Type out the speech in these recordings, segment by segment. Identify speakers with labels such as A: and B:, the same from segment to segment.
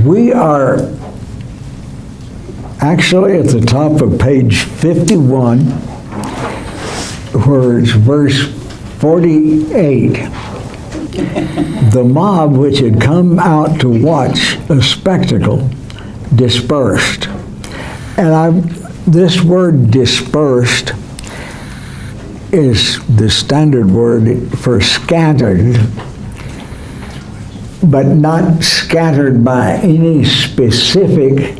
A: We are actually at the top of page 51, where it's verse 48. The mob which had come out to watch a spectacle dispersed. And this word dispersed is the standard word for scattered, but not scattered by any specific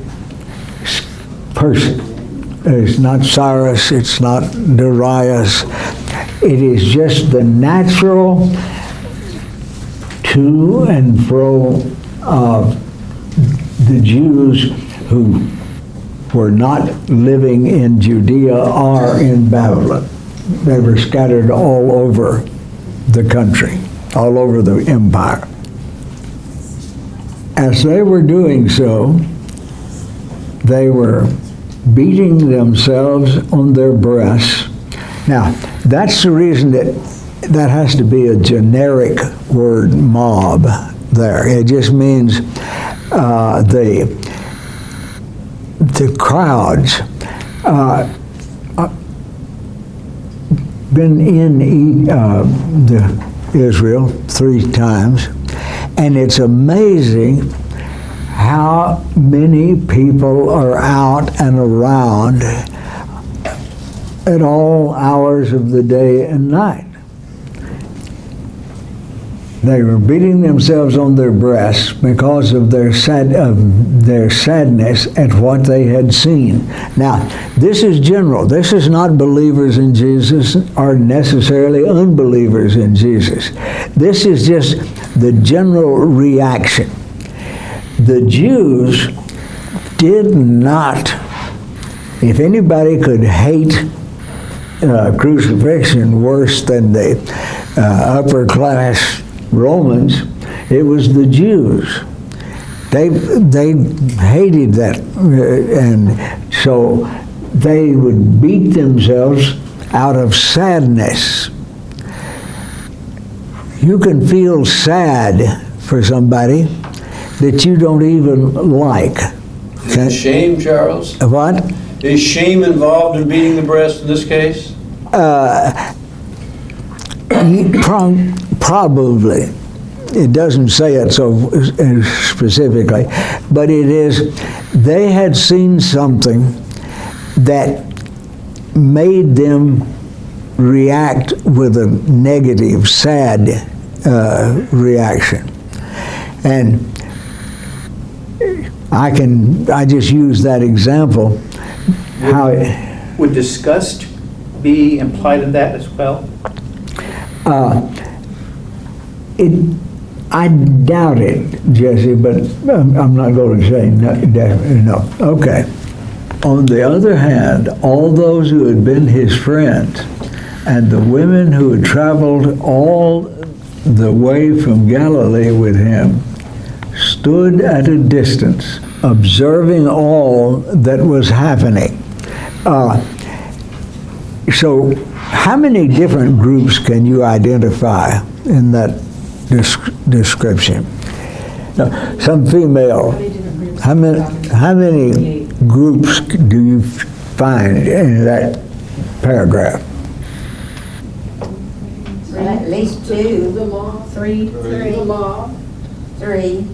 A: person. It's not Cyrus, it's not Darius. It is just the natural to and fro of the Jews who were not living in Judea or in Babylon. They were scattered all over the country, all over the empire. As they were doing so, they were beating themselves on their breasts. Now, that's the reason that has to be a generic word, mob, there. It just means the crowds. Been in Israel 3 times, and it's amazing how many people are out and around at all hours of the day and night. They were beating themselves on their breasts because of their sadness at what they had seen. Now, this is general. This is not believers in Jesus or necessarily unbelievers in Jesus. This is just the general reaction. The Jews did not, if anybody could hate crucifixion worse than the upper class Romans, it was the Jews. They hated that, and so they would beat themselves out of sadness. You can feel sad for somebody that you don't even like.
B: Is shame, Charles?
A: What?
B: Is shame involved in beating the breast in this case?
A: Probably. It doesn't say it so specifically, but it is, they had seen something that made them react with a negative, sad reaction. And I just use that example.
C: Would disgust be implied in that as well?
A: I doubt it, Jesse, but I'm not going to say no, definitely no. Okay. On the other hand, all those who had been his friends and the women who had traveled all the way from Galilee with him stood at a distance, observing all that was happening. So how many different groups can you identify in that description? Now, some female. How many groups do you find in that paragraph?
D: At least 2.
E: The mob.
D: 3.
E: The mob.
D: 3.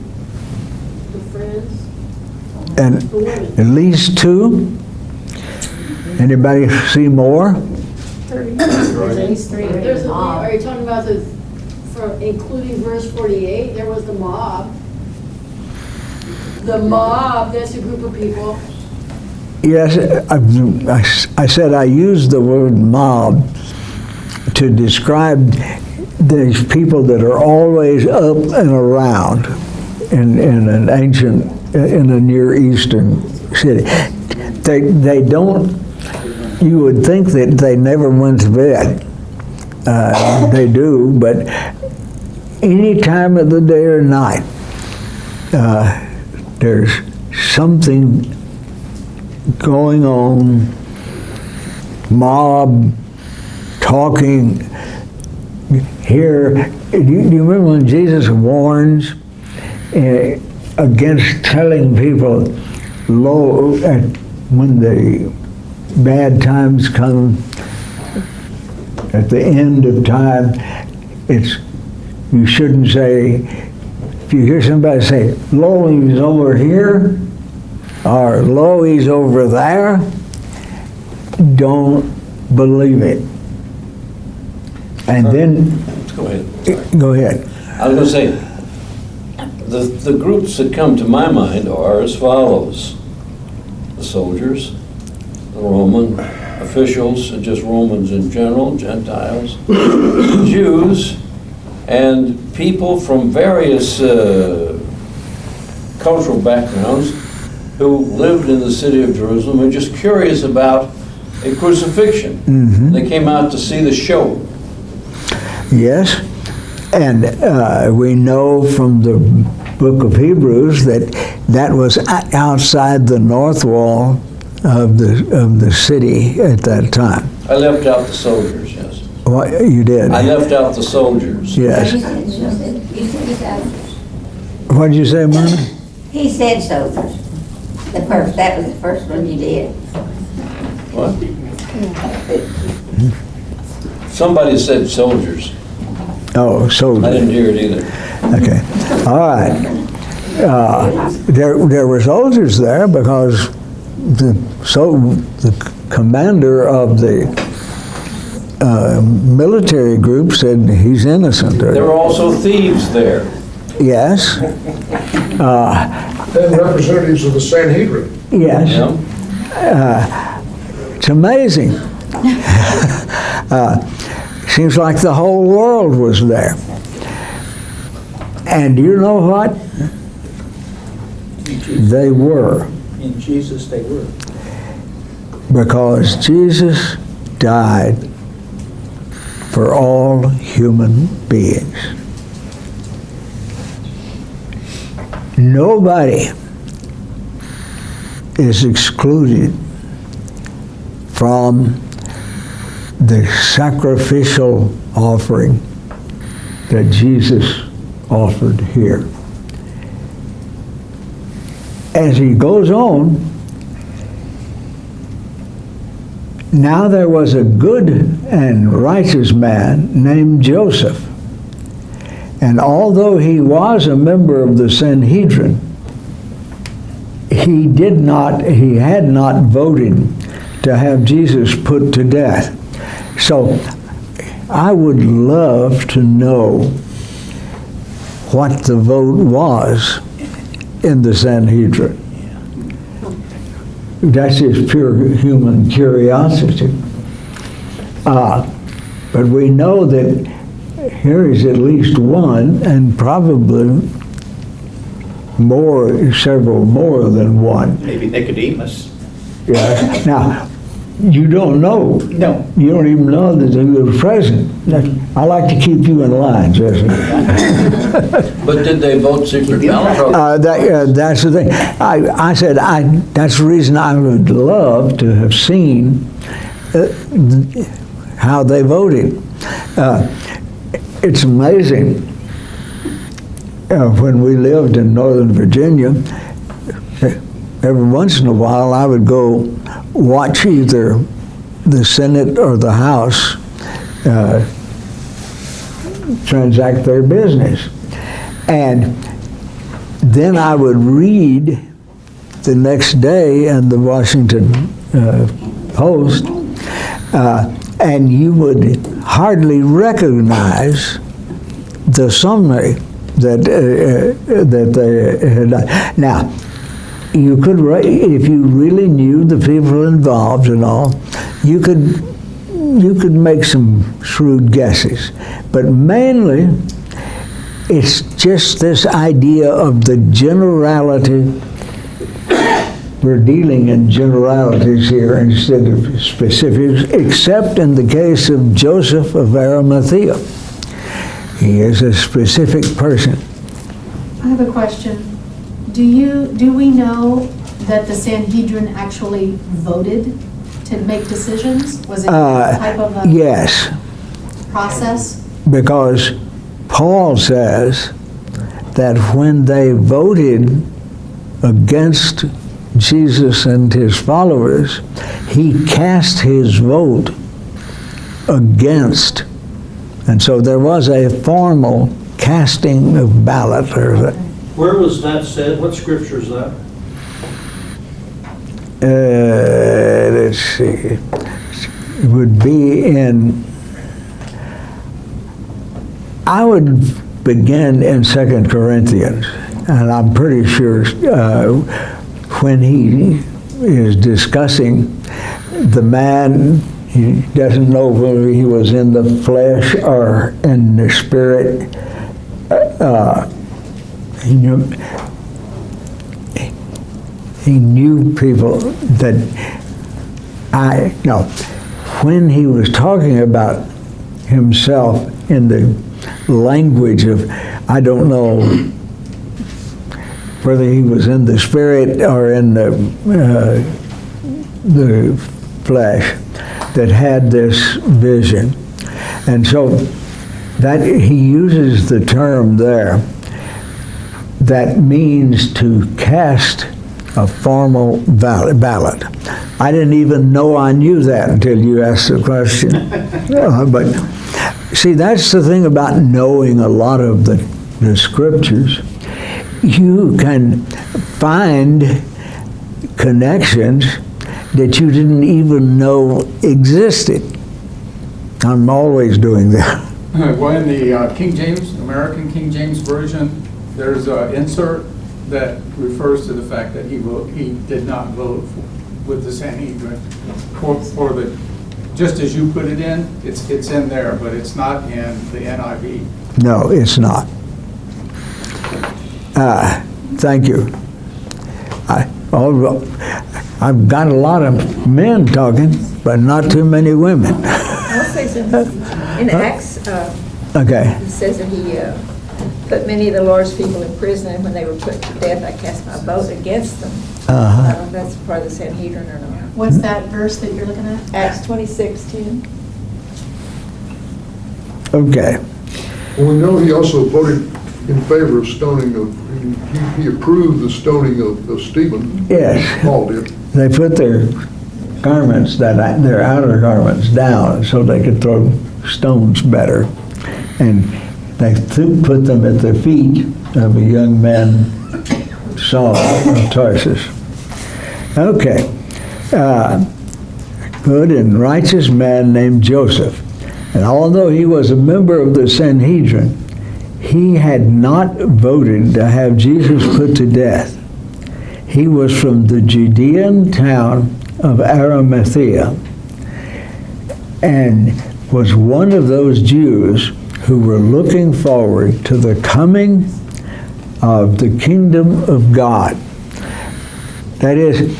E: The friends.
A: And
E: The women.
A: at least 2? Anybody see more?
D: 3. At least 3.
E: There's are you talking about including verse 48? There was the mob. The mob, that's a group of people.
A: Yes, I said I used the word mob to describe these people that are always up and around in an ancient, in a Near Eastern city. They don't, you would think that they never went to bed. They do, but any time of the day or night, there's something going on, mob, talking. Here, do you remember when Jesus warns against telling people, lo, when the bad times come, at the end of time, you shouldn't say, if you hear somebody say, lo, he's over here, or lo, he's over there, don't believe it. And then,
B: Go ahead.
A: go ahead.
B: I was going to say, the groups that come to my mind are as follows: the soldiers, the Roman officials, and just Romans in general, Gentiles, Jews, and people from various cultural backgrounds who lived in the city of Jerusalem and just curious about a crucifixion. They came out to see the show.
A: Yes, and we know from the book of Hebrews that was outside the north wall of the city at that time.
B: I left out the soldiers, yes.
A: What you did?
B: I left out the soldiers.
A: Yes.
D: He said soldiers.
A: What did you say, Myrna?
D: He said soldiers. That was the first one you did.
B: What? Somebody said soldiers.
A: Oh, so
B: I didn't hear it either.
A: okay, all right. There were soldiers there because the commander of the military group said he's innocent.
B: There were also thieves there.
A: Yes.
F: And representatives of the Sanhedrin.
A: Yes.
B: You know?
A: It's amazing. Seems like the whole world was there. And you know what? They were.
C: In Jesus they were.
A: Because Jesus died for all human beings. Nobody is excluded from the sacrificial offering that Jesus offered here. As he goes on, now there was a good and righteous man named Joseph. And although he was a member of the Sanhedrin, he had not voted to have Jesus put to death. So I would love to know what the vote was in the Sanhedrin. That's just pure human curiosity. But we know that here is at least one, and probably several more than one.
C: Maybe Nicodemus.
A: Yeah. Now, you don't know.
C: No.
A: You don't even know that he was present. I like to keep you in line, Jesse.
B: But did they vote secret ballot?
A: That's the thing. I said that's the reason I would love to have seen how they voted. It's amazing. When we lived in Northern Virginia, every once in a while I would go watch either the Senate or the House transact their business. And then I would read the next day in the Washington Post, and you would hardly recognize the summary that they had done. Now, you could, if you really knew the people involved and all, you could make some shrewd guesses. But mainly, it's just this idea of the generality. We're dealing in generalities here instead of specifics, except in the case of Joseph of Arimathea. He is a specific person.
G: I have a question. Do we know that the Sanhedrin actually voted to make decisions? Was it a type of a
A: Yes,
G: process?
A: because Paul says that when they voted against Jesus and his followers, he cast his vote against. And so there was a formal casting of ballot.
H: Where was that said? What scripture is that?
A: Let's see. It would be in, I would begin in 2 Corinthians, and I'm pretty sure when he is discussing the man, he doesn't know whether he was in the flesh or in the spirit. He knew people that when he was talking about himself in the language of, I don't know whether he was in the spirit or in the flesh, that had this vision. And so that he uses the term there that means to cast a formal ballot. I didn't even know I knew that until you asked the question. But see, that's the thing about knowing a lot of the scriptures. You can find connections that you didn't even know existed. I'm always doing that.
I: Well, in the King James, American King James Version, there's an insert that refers to the fact that he did not vote with the Sanhedrin for the, just as you put it in, it's in there, but it's not in the NIV.
A: No, it's not. Thank you. I've got a lot of men talking, but not too many women.
J: I'll say something. In Acts,
A: Okay.
J: it says that he put many of the Lord's people in prison, and when they were put to death, I cast my vote against them. I don't know if that's part of the Sanhedrin or not.
G: What's that verse that you're looking at?
J: Acts 26:10.
A: Okay.
F: Well, we know he also voted in favor of stoning of, he approved the stoning of Stephen.
A: Yes.
F: Paul did.
A: They put their garments, their outer garments down so they could throw stones better. And they put them at the feet of a young man, Saul of Tarsus. Okay. Good and righteous man named Joseph. And although he was a member of the Sanhedrin, he had not voted to have Jesus put to death. He was from the Judean town of Arimathea and was one of those Jews who were looking forward to the coming of the kingdom of God. That is,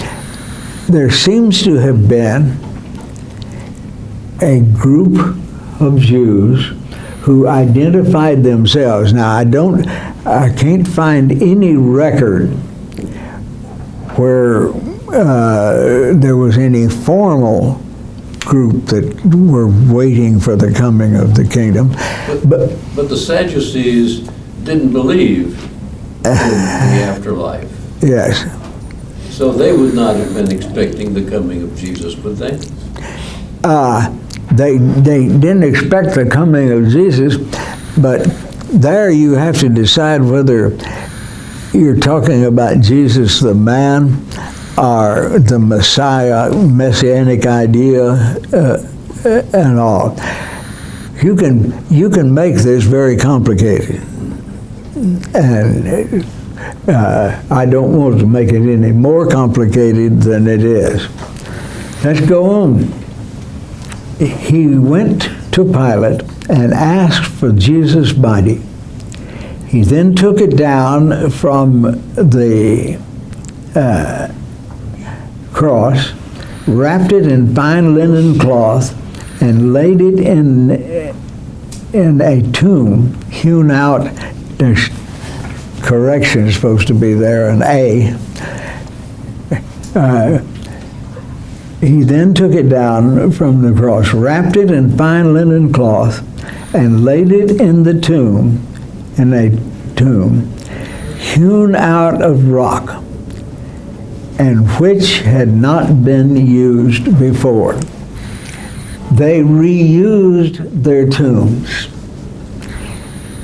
A: there seems to have been a group of Jews who identified themselves. Now, I can't find any record where there was any formal group that were waiting for the coming of the kingdom.
B: But the Sadducees didn't believe in the afterlife.
A: Yes.
B: So they would not have been expecting the coming of Jesus, would they?
A: They didn't expect the coming of Jesus, but there you have to decide whether you're talking about Jesus the man or the Messiah, messianic idea, and all. You can make this very complicated, and I don't want to make it any more complicated than it is. Let's go on. He went to Pilate and asked for Jesus' body. He then took it down from the cross, wrapped it in fine linen cloth, and laid it in a tomb hewn out. There's correction is supposed to be there, an A. He then took it down from the cross, wrapped it in fine linen cloth, and laid it in the tomb, in a tomb, hewn out of rock. and which had not been used before. They reused their tombs.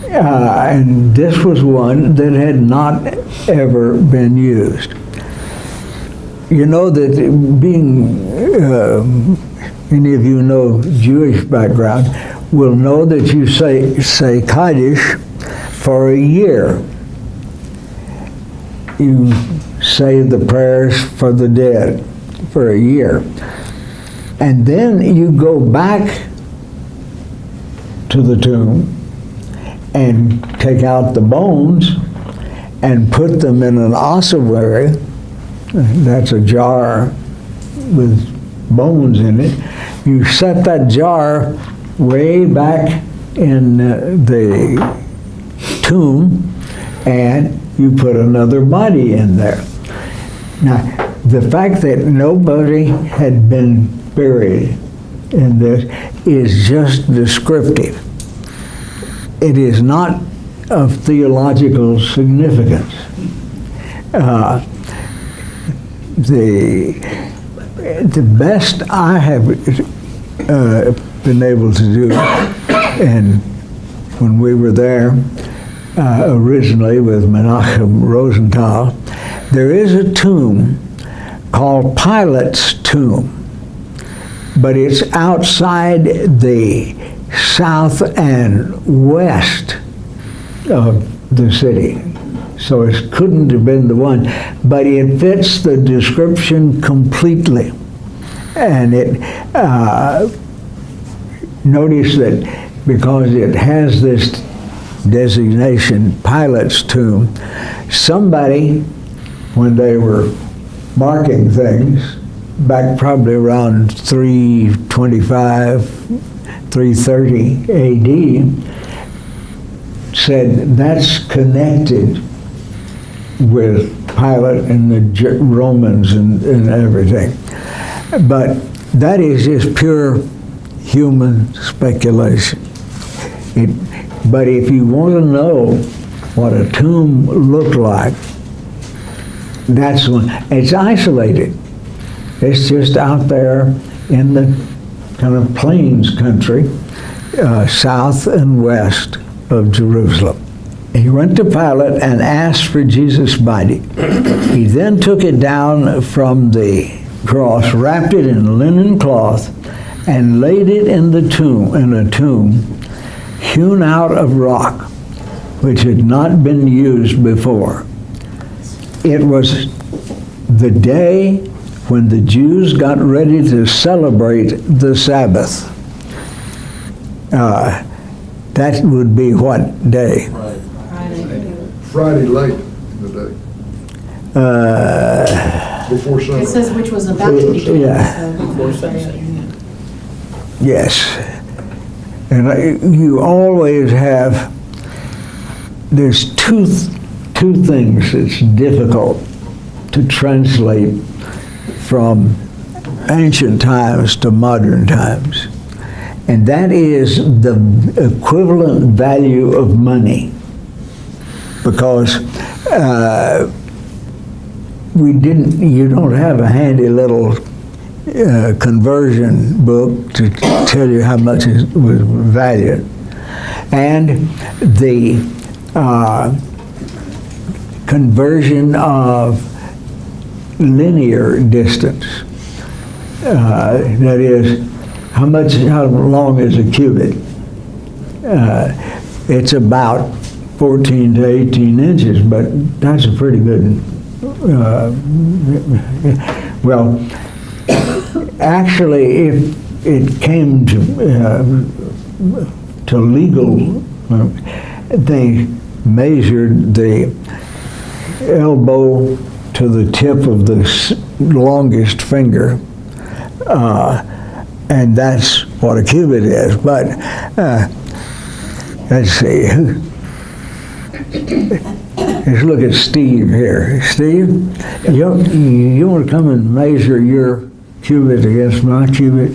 A: And this was one that had not ever been used. You know that being, any of you know Jewish background, will know that you say Kaddish for a year. You say the prayers for the dead for a year. And then you go back to the tomb and take out the bones and put them in an ossuary. That's a jar with bones in it. You set that jar way back in the tomb, and you put another body in there. Now, the fact that nobody had been buried in this is just descriptive. It is not of theological significance. The best I have been able to do, and when we were there originally with Menachem Rosenthal, there is a tomb called Pilate's tomb, but it's outside the south and west of the city. So it couldn't have been the one, but it fits the description completely. And it, notice that because it has this designation, Pilate's tomb, somebody, when they were marking things, back probably around 325, 330 AD, said that's connected with Pilate and the Romans and everything. But that is just pure human speculation. But if you want to know what a tomb looked like, that's one. It's isolated. It's just out there in the kind of plains country, south and west of Jerusalem. He went to Pilate and asked for Jesus' body. He then took it down from the cross, wrapped it in linen cloth, and laid it in a tomb hewn out of rock, which had not been used before. It was the day when the Jews got ready to celebrate the Sabbath. That would be what day?
F: Friday late in the day, before
G: It
F: sunrise.
G: says which was about to be.
A: Yeah.
H: Before sunset.
A: Yes. And you always have, there's two things that's difficult to translate from ancient times to modern times. And that is the equivalent value of money. Because you don't have a handy little conversion book to tell you how much it was valued. And the conversion of linear distance, that is, how long is a cubit? It's about 14 to 18 inches, but that's a pretty good, well, actually, if it came to legal, they measured the elbow to the tip of the longest finger, and that's what a cubit is. But let's see. Let's look at Steve here. Steve, you want to come and measure your cubit against my cubit?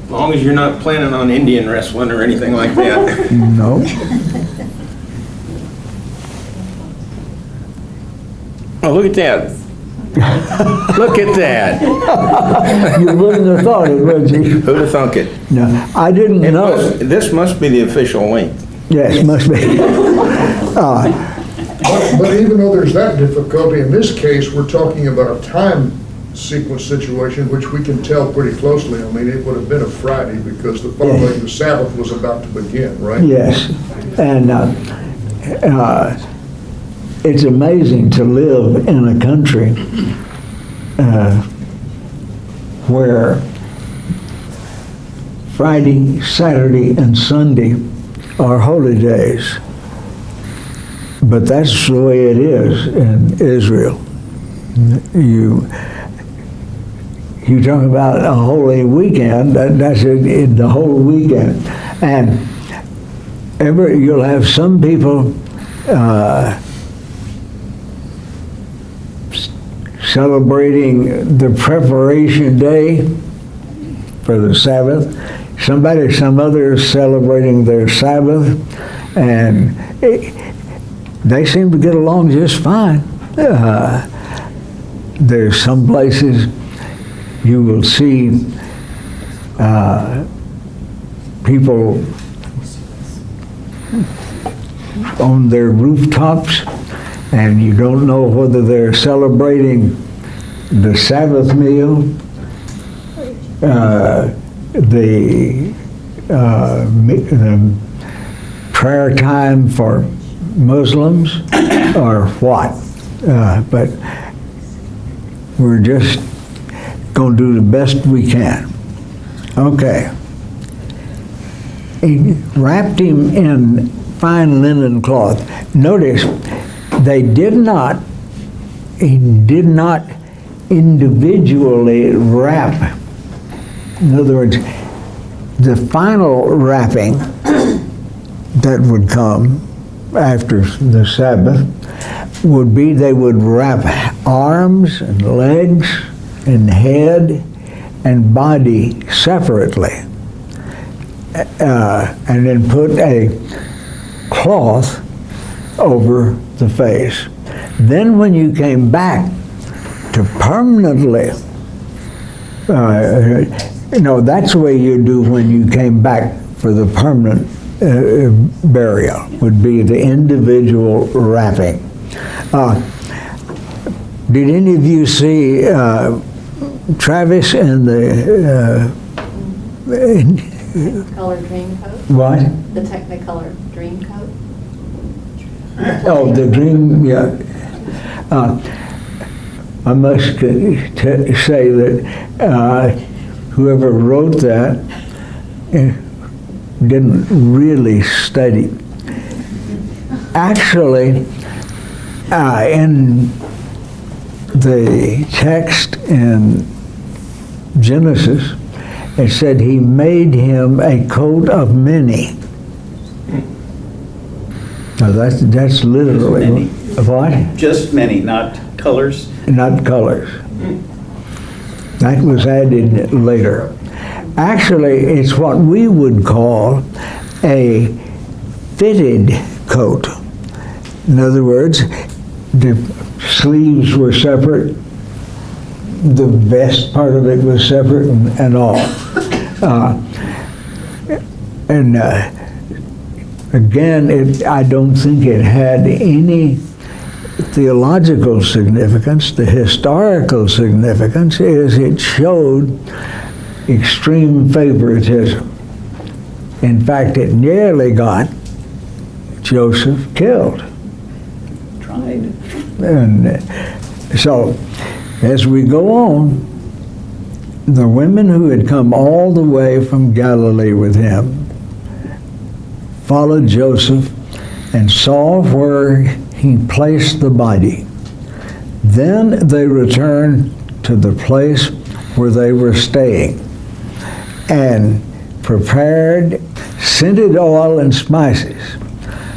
K: As long as you're not planning on Indian wrestling or anything like that.
A: No.
K: Oh, look at that. Look at that.
A: You wouldn't have thought it, would you?
K: Who'd have thunk it?
A: No, I didn't know.
K: This must be the official length.
A: Yes, must be.
F: But even though there's that difficulty, in this case, we're talking about a time sequence situation, which we can tell pretty closely. I mean, it would have been a Friday because the following, the Sabbath was about to begin, right?
A: Yes, and it's amazing to live in a country where Friday, Saturday, and Sunday are holy days. But that's the way it is in Israel. You talk about a holy weekend, that's it, the whole weekend. And you'll have some people celebrating the preparation day for the Sabbath. Some others celebrating their Sabbath, and they seem to get along just fine. There's some places you will see people on their rooftops, and you don't know whether they're celebrating the Sabbath meal, the prayer time for Muslims, or what. But we're just going to do the best we can. Okay. He wrapped him in fine linen cloth. Notice, he did not individually wrap. In other words, the final wrapping that would come after the Sabbath would be they would wrap arms and legs and head and body separately, and then put a cloth over the face. Then when you came back to permanently, that's the way you do when you came back for the permanent burial, would be the individual wrapping. Did any of you see Travis and the
L: Color dream coat?
A: what?
L: The Technicolor dream coat?
A: Oh, the dream, yeah. I must say that whoever wrote that didn't really study. Actually, in the text in Genesis, it said he made him a coat of many. Now that's literally what?
C: Just many, not colors?
A: Not colors. That was added later. Actually, it's what we would call a fitted coat. In other words, the sleeves were separate, the vest part of it was separate, and all. Again, I don't think it had any theological significance. The historical significance is it showed extreme favoritism. In fact, it nearly got Joseph killed.
C: Tried.
A: And so, as we go on, the women who had come all the way from Galilee with him followed Joseph and saw where he placed the body. Then they returned to the place where they were staying and prepared scented oil and spices.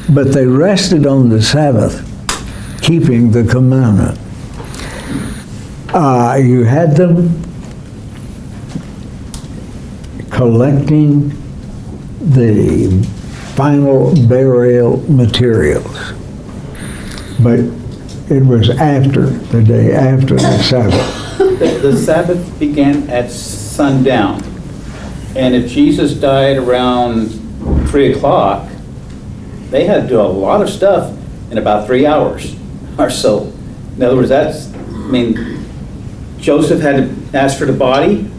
A: But they rested on the Sabbath, keeping the commandment. You had them collecting the final burial materials. But it was after, the day after the Sabbath.
C: The Sabbath began at sundown. And if Jesus died around 3 o'clock, they had to do a lot of stuff in about 3 hours or so. In other words, Joseph had to ask for the body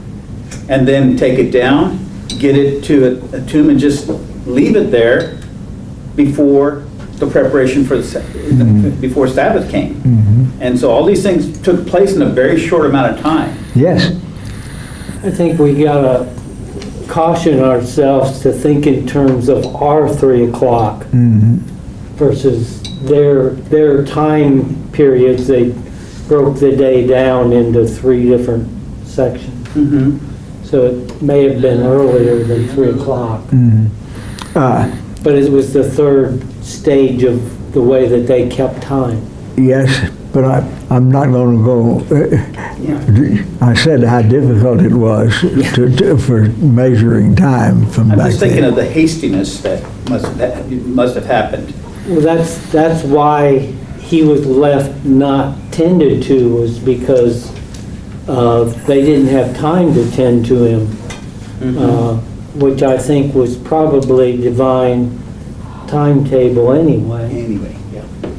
C: and then take it down, get it to a tomb and just leave it there before the preparation for before Sabbath came. And so all these things took place in a very short amount of time.
A: Yes,
M: I think we gotta caution ourselves to think in terms of our 3 o'clock versus their time periods. They broke the day down into 3 different sections. So it may have been earlier than 3 o'clock. But it was the third stage of the way that they kept time.
A: yes, but I'm not going to go, I said how difficult it was for measuring time from
C: I'm
A: back
C: just thinking
A: then.
C: of the hastiness that must have happened.
M: Well, that's why he was left not tended to, was because they didn't have time to tend to him, which I think was probably divine timetable anyway,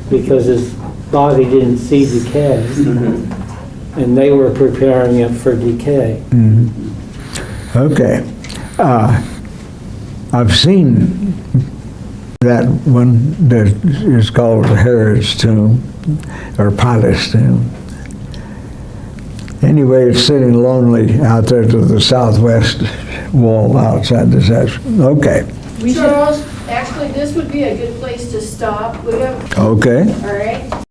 M: because his body didn't see decay, and they were preparing it for decay.
A: Okay. I've seen that one that is called Herod's tomb, or Pilate's tomb. Anyway, it's sitting lonely out there to the southwest wall outside the section. Okay,
E: Charles, actually, this would be a good place to stop. We have,
A: okay.
E: all right?